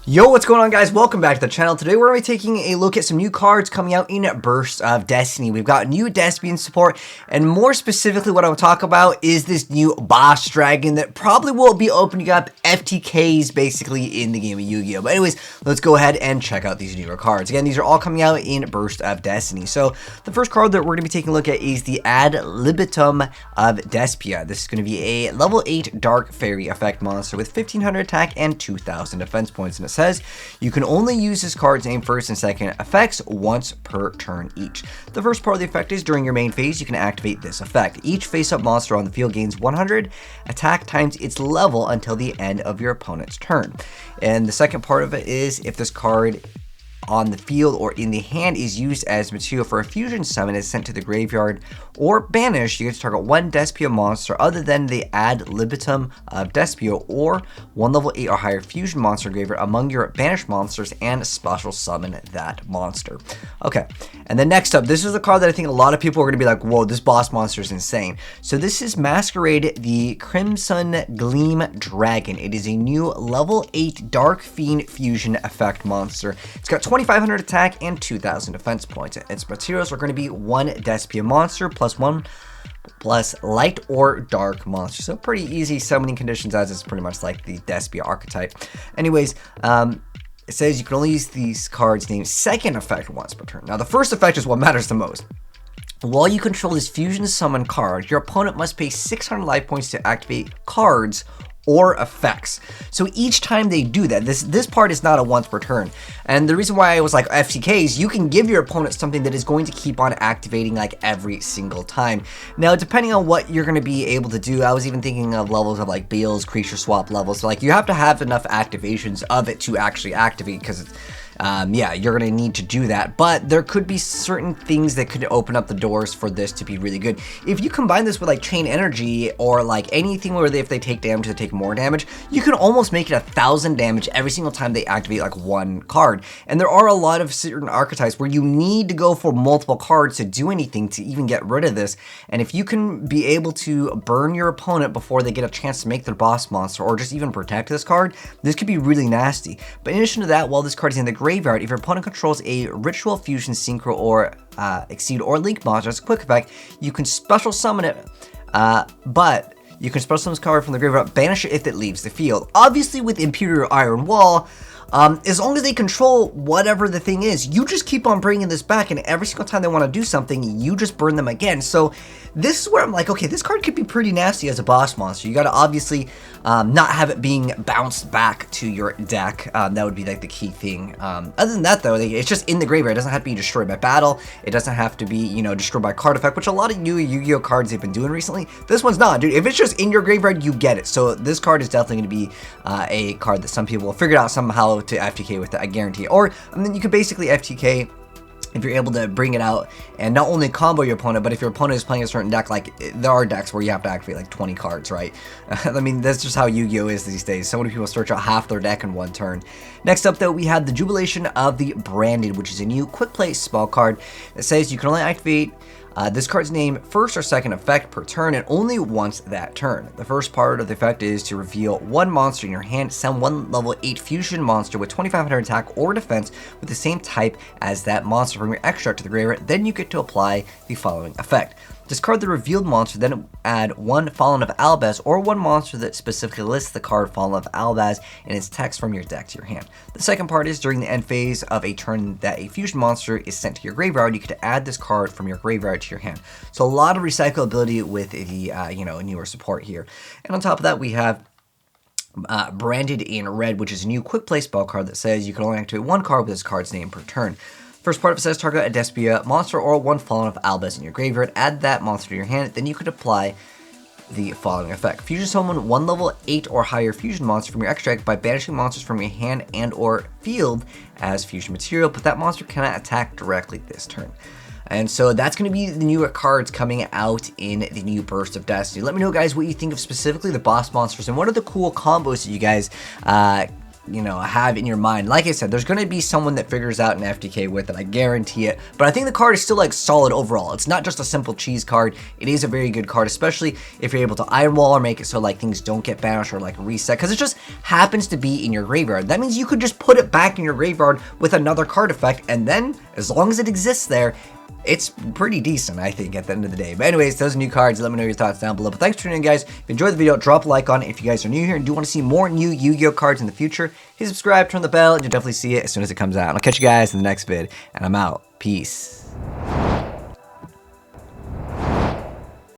Yo, what's going on, guys? Welcome back to the channel. Today we're going to be taking a look at some new cards coming out in Bursts of Destiny. We've got new Despian support, and more specifically what I will talk about is this new boss dragon that probably will be opening up FTKs basically in the game of Yu-Gi-Oh! But anyways, let's go ahead and check out these newer cards. Again, these are all coming out in Burst of Destiny. So the first card that we're going to be taking a look at is the Ad Libitum of Despia. This is going to be a level 8 Dark Fairy effect monster with 1500 attack and 2000 defense points, and it says you can only use this card's name first and second effects once per turn each. The first part of the effect is during your main phase, you can activate this effect. Each face-up monster on the field gains 100 attack times its level until the end of your opponent's turn. And the second part of it is if this card on the field or in the hand is used as material for a fusion summon, is sent to the graveyard or banished, you get to target one Despia monster other than the Ad Libitum of Despia or one level 8 or higher fusion monster graveyard among your banished monsters and special summon that monster. Okay, and then next up, this is a card that I think a lot of people are going to be like, whoa, this boss monster is insane. So this is Masquerade the Crimson Gleam Dragon. It is a new level 8 Dark Fiend fusion effect monster. It's got 2500 attack and 2000 defense points. Its materials are going to be one Despia monster plus light or dark monster. So pretty easy summoning conditions, as it's pretty much like the Despia archetype. Anyways, it says you can only use these cards named second effect once per turn. Now the first effect is what matters the most. While you control this fusion summon card, your opponent must pay 600 life points to activate cards or effects. So each time they do that, this part is not a once per turn. And the reason why I was like FTKs, you can give your opponent something that is going to keep on activating like every single time. Now, depending on what you're going to be able to do, I was even thinking of levels of like Beal's creature swap levels. So like you have to have enough activations of it to actually activate, because it's yeah, you're going to need to do that, but there could be certain things that could open up the doors for this to be really good. If you combine this with like Chain Energy or like anything where if they take damage, they take more damage, you can almost make it 1000 damage every single time they activate like one card. And there are a lot of certain archetypes where you need to go for multiple cards to do anything to even get rid of this. And if you can be able to burn your opponent before they get a chance to make their boss monster or just even protect this card, this could be really nasty. But in addition to that, while this card is in the graveyard, if your opponent controls a Ritual Fusion, Synchro, or Exceed, or Link monster as a quick effect, you can special summon it, but you can special summon this card from the graveyard, banish it if it leaves the field. Obviously, with Imperial Iron Wall, as long as they control whatever the thing is, you just keep on bringing this back, and every single time they want to do something, you just burn them again. So this is where I'm like, okay, this card could be pretty nasty as a boss monster. You got to obviously not have it being bounced back to your deck. That would be like the key thing. Other than that, though, it's just in the graveyard. It doesn't have to be destroyed by battle. It doesn't have to be, you know, destroyed by card effect, which a lot of new Yu-Gi-Oh cards they've been doing recently. This one's not, dude. If it's just in your graveyard, you get it. So this card is definitely going to be a card that some people will figure out somehow to FTK with it, I guarantee. Or, and then you could basically FTK if you're able to bring it out and not only combo your opponent, but if your opponent is playing a certain deck, like there are decks where you have to activate like 20 cards, right? I mean, that's just how Yu-Gi-Oh is these days. So many people search out half their deck in one turn. Next up, though, we have the Jubilation of the Branded, which is a new quick play spell card that says you can only activate this card's name first or second effect per turn, and only once that turn. The first part of the effect is to reveal one monster in your hand, send one level 8 fusion monster with 2500 attack or defense with the same type as that monster from your extract to the graveyard. Then you get to apply the following effect. Discard the revealed monster, then add one Fallen of Albaz or one monster that specifically lists the card Fallen of Albaz and its text from your deck to your hand. The second part is during the end phase of a turn that a fusion monster is sent to your graveyard, you get to add this card from your graveyard to your hand. So a lot of recyclability with the you know, newer support here. And on top of that, we have Branded in Red, which is a new quick play spell card that says you can only activate one card with this card's name per turn. First part of it says target a Despia monster or one Fallen of Albaz in your graveyard, add that monster to your hand, then you could apply the following effect. Fusion summon one level 8 or higher fusion monster from your extract by banishing monsters from your hand and or field as fusion material, but that monster cannot attack directly this turn. And so that's going to be the newer cards coming out in the new Burst of Destiny. Let me know, guys, what you think of specifically the boss monsters and what are the cool combos that you guys you know, have in your mind. Like I said, there's going to be someone that figures out an FTK with it, I guarantee it, but I think the card is still like solid overall. It's not just a simple cheese card. It is a very good card, especially if you're able to iron wall or make it so like things don't get banished or like reset, because it just happens to be in your graveyard. That means you could just put it back in your graveyard with another card effect, and then as long as it exists there, it's pretty decent, I think, at the end of the day. But anyways, those are new cards. Let me know your thoughts down below. But thanks for tuning in, guys. If you enjoyed the video, drop a like on it. If you guys are new here and do want to see more new Yu-Gi-Oh cards in the future, hit subscribe, turn the bell, and you'll definitely see it as soon as it comes out. And I'll catch you guys in the next vid. And I'm out. Peace.